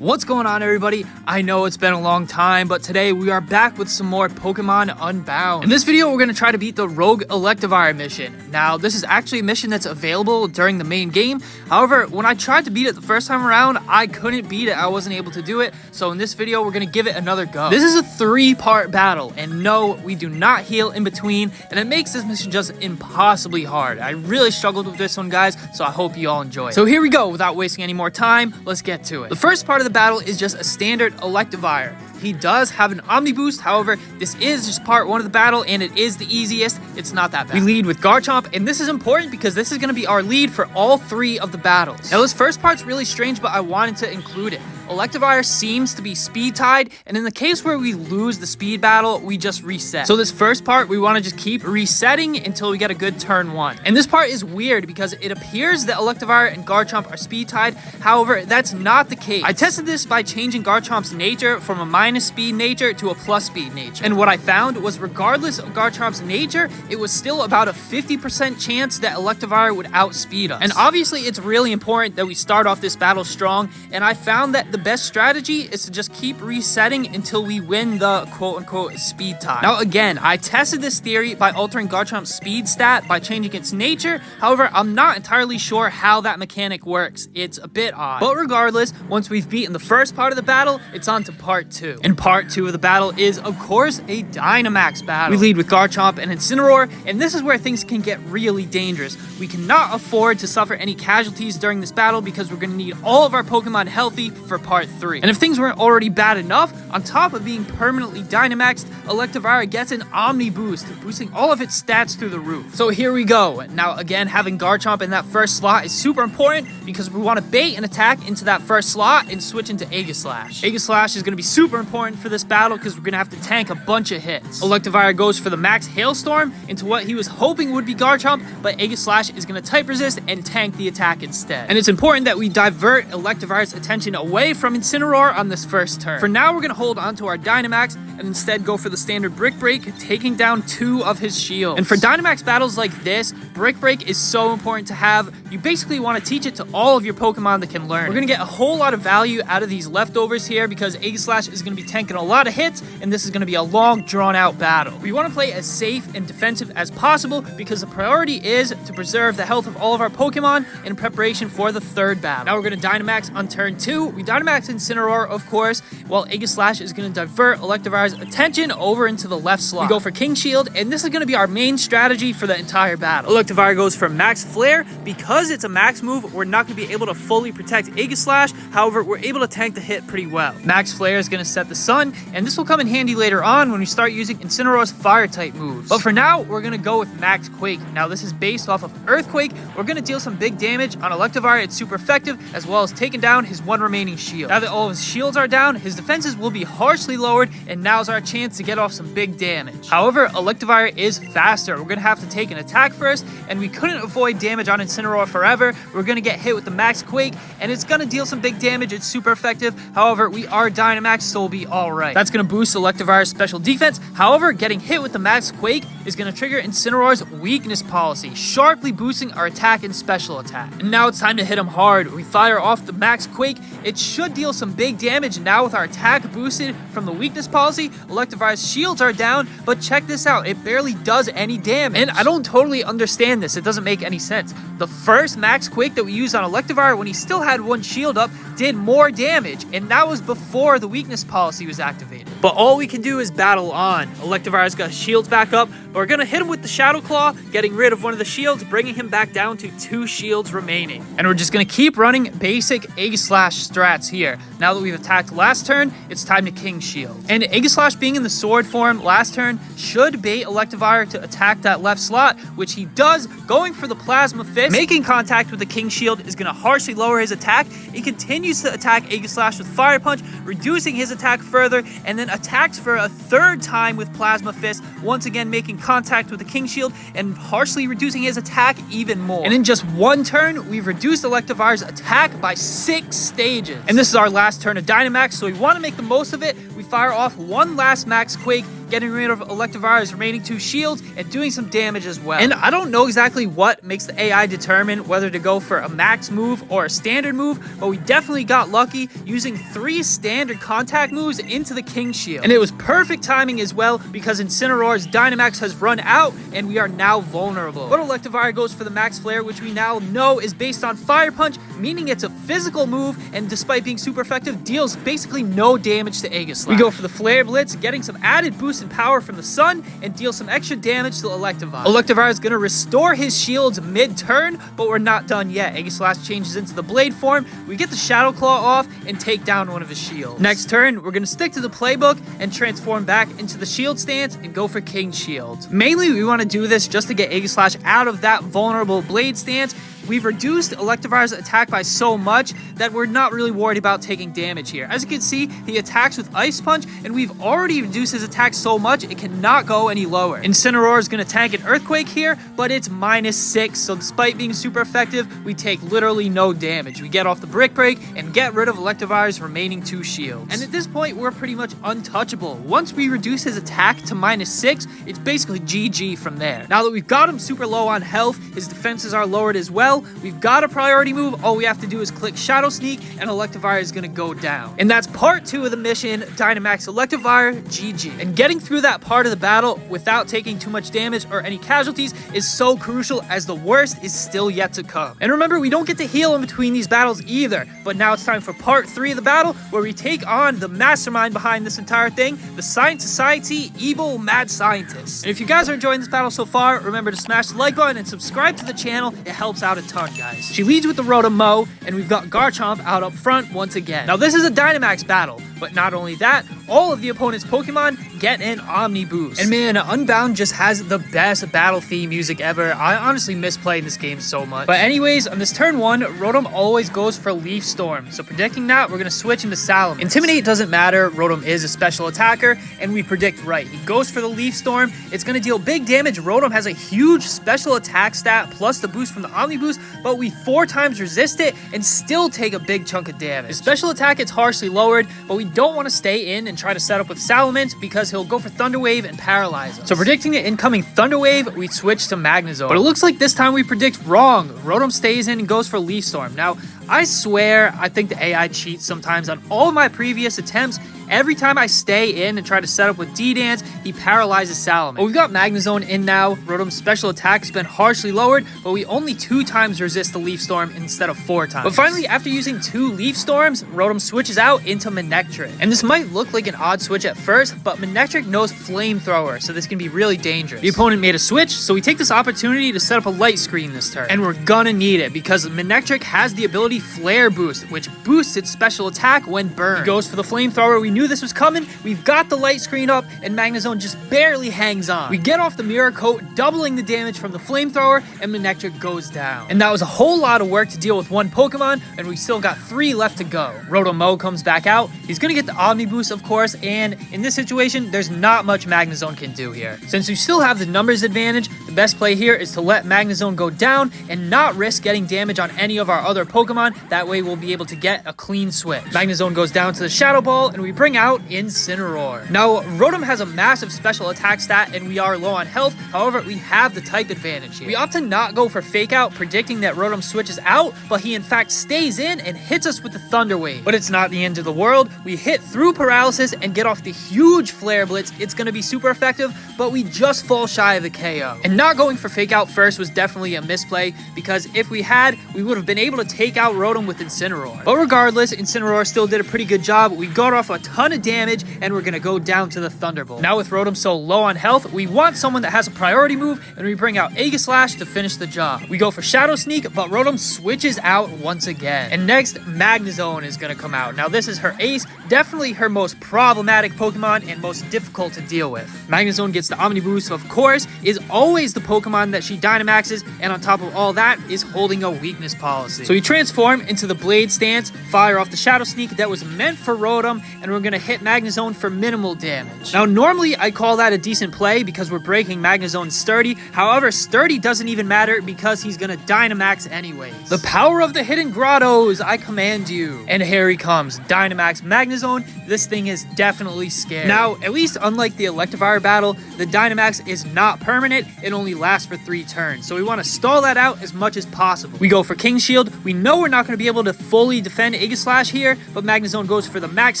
What's going on, everybody? I know it's been a long time, but today we are back with some more Pokemon Unbound. In this video, we're going to try to beat the Rogue Electivire mission. Now, this is actually a mission that's available during the main game. However, when I tried to beat it the first time around, I couldn't beat it. I wasn't able to do it. So in this video, we're going to give it another go. This is a 3-part battle, and no, we do not heal in between, and it makes this mission just impossibly hard. I really struggled with this one, guys, so I hope you all enjoy it. So here we go. Without wasting any more time, let's get to it. The first part of the battle is just a standard Electivire. He does have an Omni Boost, however, this is just part 1 of the battle, and it is the easiest. It's not that bad. We lead with Garchomp, and this is important because this is going to be our lead for all 3 of the battles. Now, this first part's really strange, but I wanted to include it. Electivire seems to be speed tied, and in the case where we lose the speed battle, we just reset. So this first part, we want to just keep resetting until we get a good turn 1. And this part is weird because it appears that Electivire and Garchomp are speed tied. However, that's not the case. I tested this by changing Garchomp's nature from a minus speed nature to a plus speed nature. And what I found was regardless of Garchomp's nature, it was still about a 50% chance that Electivire would outspeed us. And obviously, it's really important that we start off this battle strong, and I found that the best strategy is to just keep resetting until we win the quote-unquote speed tie. Now again, I tested this theory by altering Garchomp's speed stat by changing its nature. However, I'm not entirely sure how that mechanic works. It's a bit odd. But regardless, once we've beaten the first part of the battle, it's on to part 2. And part 2 of the battle is, of course, a Dynamax battle. We lead with Garchomp and Incineroar, and this is where things can get really dangerous. We cannot afford to suffer any casualties during this battle because we're going to need all of our Pokemon healthy for part 3. And if things weren't already bad enough, on top of being permanently Dynamaxed, Electivire gets an Omni Boost, boosting all of its stats through the roof. So here we go. Now again, having Garchomp in that first slot is super important because we want to bait an attack into that first slot and switch into Aegislash. Aegislash is going to be super important for this battle because we're going to have to tank a bunch of hits. Electivire goes for the max Hailstorm into what he was hoping would be Garchomp, but Aegislash is going to type resist and tank the attack instead. And it's important that we divert Electivire's attention away from Incineroar on this first turn. For now, we're going to hold onto our Dynamax and instead go for the standard Brick Break, taking down 2 of his shields. And for Dynamax battles like this, Brick Break is so important to have. You basically want to teach it to all of your Pokemon that can learn. We're going to get a whole lot of value out of these leftovers here because Aegislash is going to be tanking a lot of hits, and this is going to be a long, drawn-out battle. We want to play as safe and defensive as possible because the priority is to preserve the health of all of our Pokemon in preparation for the 3rd battle. Now we're going to Dynamax on turn 2. We Dynamax Incineroar, of course, while Aegislash is going to divert Electivire's attention over into the left slot. We go for King Shield, and this is going to be our main strategy for the entire battle. Electivire goes for Max Flare. Because it's a max move, we're not going to be able to fully protect Aegislash. However, we're able to tank the hit pretty well. Max Flare is going to set the Sun, and this will come in handy later on when we start using Incineroar's Fire-type moves. But for now, we're going to go with Max Quake. Now, this is based off of Earthquake. We're going to deal some big damage on Electivire. It's super effective, as well as taking down his 1 remaining shield. Now that all of his shields are down, his defenses will be harshly lowered, and now's our chance to get off some big damage. However, Electivire is faster. We're going to have to take an attack first, and we couldn't avoid damage on Incineroar forever. We're going to get hit with the Max Quake, and it's going to deal some big damage. It's super effective. However, we are Dynamax, so we'll be alright. That's going to boost Electivire's special defense. However, getting hit with the Max Quake is going to trigger Incineroar's weakness policy, sharply boosting our attack and special attack. And now it's time to hit him hard. We fire off the Max Quake. It should deal some big damage now with our attack boosted from the weakness policy. Electivire's shields are down, but check this out. It barely does any damage. And I don't totally understand this. It doesn't make any sense. The first Max Quake that we used on Electivire when he still had 1 shield up did more damage, and that was before the weakness policy was activated. But all we can do is battle on. Electivire's got shields back up, but we're going to hit him with the Shadow Claw, getting rid of one of the shields, bringing him back down to 2 shields remaining. And we're just going to keep running basic Aegislash strats here. Now that we've attacked last turn, it's time to King Shield. And Aegislash being in the sword form last turn should bait Electivire to attack that left slot, which he does, going for the Plasma Fist. Making contact with the King Shield is going to harshly lower his attack. He continues to attack Aegislash with Fire Punch, reducing his attack further, and then attacks for a 3rd time with Plasma Fist, once again making contact with the King Shield and harshly reducing his attack even more. And in just 1 turn, we've reduced Electivire's attack by 6 stages. And this is our last turn of Dynamax, so we want to make the most of it. we fire off one last Max Quake, getting rid of Electivire's remaining 2 shields and doing some damage as well. And I don't know exactly what makes the AI determine whether to go for a max move or a standard move, but we definitely got lucky using 3 standard contact moves into the King Shield. And it was perfect timing as well because Incineroar's Dynamax has run out and we are now vulnerable. But Electivire goes for the Max Flare, which we now know is based on Fire Punch, meaning it's a physical move, and despite being super effective, deals basically no damage to Aegislash. We go for the Flare Blitz, getting some added boost in power from the sun, and deal some extra damage to Electivire. Electivire is going to restore his shields mid-turn, but we're not done yet. Aegislash changes into the Blade form, we get the Shadow Claw off, and take down one of his shields. Next turn, we're going to stick to the playbook and transform back into the shield stance and go for King Shield. Mainly, we want to do this just to get Aegislash out of that vulnerable Blade stance. We've reduced Electivire's attack by so much that we're not really worried about taking damage here. As you can see, he attacks with Ice Punch, and we've already reduced his attack so much it cannot go any lower. Incineroar is going to tank an Earthquake here, but it's -6, so despite being super effective, we take literally no damage. We get off the Brick Break and get rid of Electivire's remaining 2 shields. And at this point, we're pretty much untouchable. Once we reduce his attack to -6, it's basically GG from there. Now that we've got him super low on health, his defenses are lowered as well. We've got a priority move. All we have to do is click Shadow Sneak, and Electivire is going to go down. And that's part 2 of the mission, Dynamax Electivire, GG. And getting through that part of the battle without taking too much damage or any casualties is so crucial, as the worst is still yet to come. And remember, we don't get to heal in between these battles either. But now it's time for part 3 of the battle, where we take on the mastermind behind this entire thing, the Science Society Evil Mad Scientist. And if you guys are enjoying this battle so far, remember to smash the like button and subscribe to the channel. It helps out a ton, guys. She leads with the Rotom-Mow, and we've got Garchomp out up front once again. Now, this is a Dynamax battle, but not only that, all of the opponent's Pokemon get an Omni Boost. And man, Unbound just has the best battle theme music ever. I honestly miss playing this game so much. But anyways, on this turn 1, Rotom always goes for Leaf Storm. So predicting that, we're going to switch into Salamence. Intimidate doesn't matter. Rotom is a special attacker, and we predict right. He goes for the Leaf Storm. It's going to deal big damage. Rotom has a huge special attack stat plus the boost from the Omni Boost, but we 4 times resist it and still take a big chunk of damage. His special attack gets harshly lowered, but we don't want to stay in and try to set up with Salamence because he'll go for Thunder Wave and paralyze us. So predicting the incoming Thunder Wave, we switch to Magnezone. But it looks like this time we predict wrong. Rotom stays in and goes for Leaf Storm. Now, I swear, I think the AI cheats sometimes. On all my previous attempts, every time I stay in and try to set up with D-Dance, he paralyzes Salamence. But we've got Magnezone in now. Rotom's special attack has been harshly lowered, but we only 2 times resist the Leaf Storm instead of 4 times. But finally, after using 2 Leaf Storms, Rotom switches out into Manectric. And this might look like an odd switch at first, but Manectric knows Flamethrower, so this can be really dangerous. The opponent made a switch, so we take this opportunity to set up a Light Screen this turn. And we're gonna need it, because Manectric has the ability Flare Boost, which boosts its special attack when burned. He goes for the Flamethrower. We knew this was coming. We've got the Light Screen up, and Magnezone just barely hangs on. We get off the Mirror Coat, doubling the damage from the Flamethrower, and Manectric goes down. And that was a whole lot of work to deal with 1 Pokemon, and we still got 3 left to go. Rotom-Mow comes back out. He's gonna get the Omni Boost, of course, and in this situation, there's not much Magnezone can do here. Since we still have the numbers advantage, the best play here is to let Magnezone go down and not risk getting damage on any of our other Pokemon. That way we'll be able to get a clean switch. Magnezone goes down to the Shadow Ball, and we bring out Incineroar. Now, Rotom has a massive special attack stat, and we are low on health. However, we have the type advantage here. We opt to not go for Fake Out, predicting that Rotom switches out, but he in fact stays in and hits us with the Thunder Wave. But it's not the end of the world. We hit through Paralysis and get off the huge Flare Blitz. It's going to be super effective, but we just fall shy of the KO. And not going for Fake Out first was definitely a misplay, because if we had, we would have been able to take out Rotom with Incineroar. But regardless, Incineroar still did a pretty good job. We got off a ton of damage, and we're going to go down to the Thunderbolt. Now with Rotom so low on health, we want someone that has a priority move, and we bring out Aegislash to finish the job. We go for Shadow Sneak, but Rotom switches out once again. And next, Magnezone is going to come out. Now this is her ace, definitely her most problematic Pokemon and most difficult to deal with. Magnezone gets the Omni Boost, of course, is always the Pokemon that she Dynamaxes, and on top of all that is holding a weakness policy. So we transform into the Blade Stance, fire off the Shadow Sneak that was meant for Rotom, and we're gonna hit Magnezone for minimal damage. Now normally I call that a decent play because we're breaking Magnezone's Sturdy. However, Sturdy doesn't even matter because he's gonna Dynamax anyways. The power of the hidden grottos, I command you. And here he comes, Dynamax Magnezone. This thing is definitely scary. Now, at least unlike the Electivire battle, the Dynamax is not permanent. It only lasts for 3 turns. So we want to stall that out as much as possible. We go for King Shield. We know we're not going to be able to fully defend Aegislash here, but Magnezone goes for the Max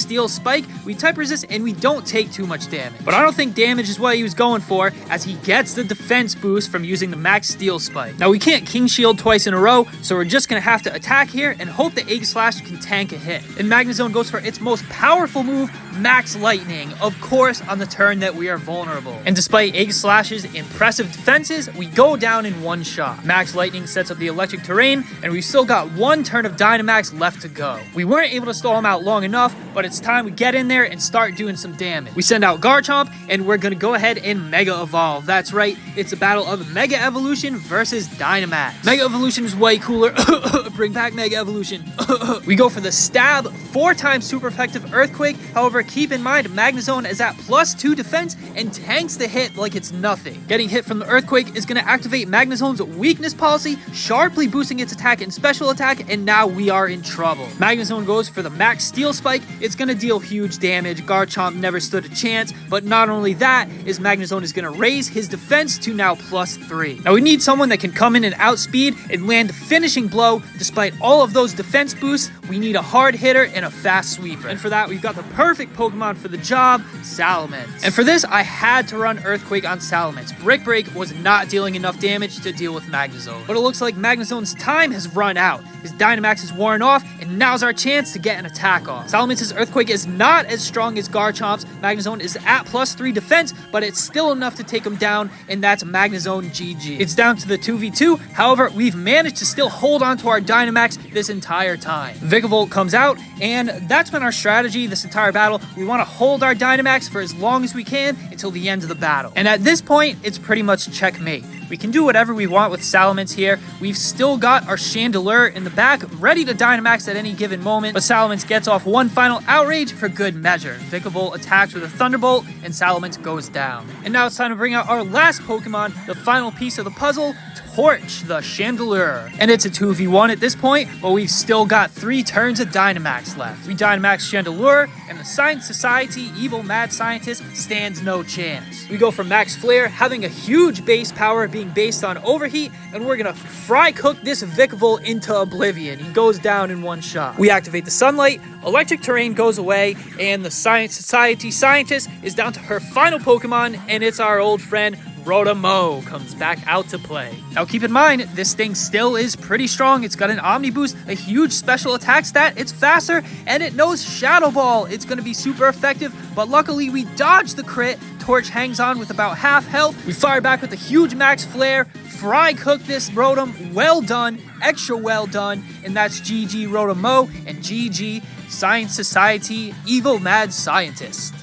Steel Spike. We type resist and we don't take too much damage. But I don't think damage is what he was going for, as he gets the defense boost from using the Max Steel Spike. Now we can't King Shield twice in a row, so we're just going to have to attack here and hope that Aegislash can tank a hit. And Magnezone goes for its most powerful move, Max Lightning, of course on the turn that we are vulnerable. And despite Aegislash's impressive defenses, we go down in one shot. Max Lightning sets up the electric terrain, and we've still got 1 turn of Dynamax left to go. We weren't able to stall him out long enough, but it's time we get in there and start doing some damage. We send out Garchomp, and we're gonna go ahead and Mega Evolve. That's right, it's a battle of Mega Evolution versus Dynamax. Mega Evolution is way cooler. Bring back Mega Evolution. We go for the Stab, 4 times super effective Earthquake. However, keep in mind, Magnezone is at +2 defense and tanks the hit like it's nothing. Getting hit from the Earthquake is going to activate Magnezone's weakness policy, sharply boosting its attack and special attack, and now we are in trouble. Magnezone goes for the Max Steel Spike. It's going to deal huge damage. Garchomp never stood a chance, but not only that, is Magnezone is going to raise his defense to now +3. Now we need someone that can come in and outspeed and land a finishing blow. Despite all of those defense boosts, we need a hard hitter and a fast sweeper. And for that, we've got the perfect Pokemon for the job, Salamence. And for this, I had to run Earthquake on Salamence. Brick Break was not dealing enough damage to deal with Magnezone. But it looks like Magnezone's time has run out. His Dynamax is worn off, and now's our chance to get an attack off. Salamence's Earthquake is not as strong as Garchomp's. Magnezone is at +3 defense, but it's still enough to take him down, and that's Magnezone GG. It's down to the 2v2. However, we've managed to still hold on to our Dynamax this entire time. Vikavolt comes out, and that's been our strategy this entire battle. We want to hold our Dynamax for as long as we can until the end of the battle. And at this point, it's pretty much checkmate. We can do whatever we want with Salamence here. We've still got our Chandelure in the back, ready to Dynamax at any given moment, but Salamence gets off one final Outrage for good measure. Vikavolt attacks with a Thunderbolt, and Salamence goes down. And now it's time to bring out our last Pokemon, the final piece of the puzzle, Torch, the Chandelure. And it's a 2v1 at this point, but we've still got 3 turns of Dynamax left. We Dynamax Chandelure, and the Science Society Evil Mad Scientist stands no chance. We go for Max Flare, having a huge base power being based on Overheat, and we're gonna fry cook this Vikavolt into oblivion. He goes down in one shot. We activate the Sunlight, Electric Terrain goes away, and the Science Society Scientist is down to her final Pokemon, and it's our old friend Rotom comes back out to play. Now keep in mind, this thing still is pretty strong. It's got an Omni Boost, a huge special attack stat, it's faster, and it knows Shadow Ball. It's going to be super effective, but luckily we dodged the crit. Torch hangs on with about half health. We fire back with a huge Max Flare, fry cook this Rotom. Well done, extra well done, and that's GG Rotom and GG Science Society Evil Mad Scientist.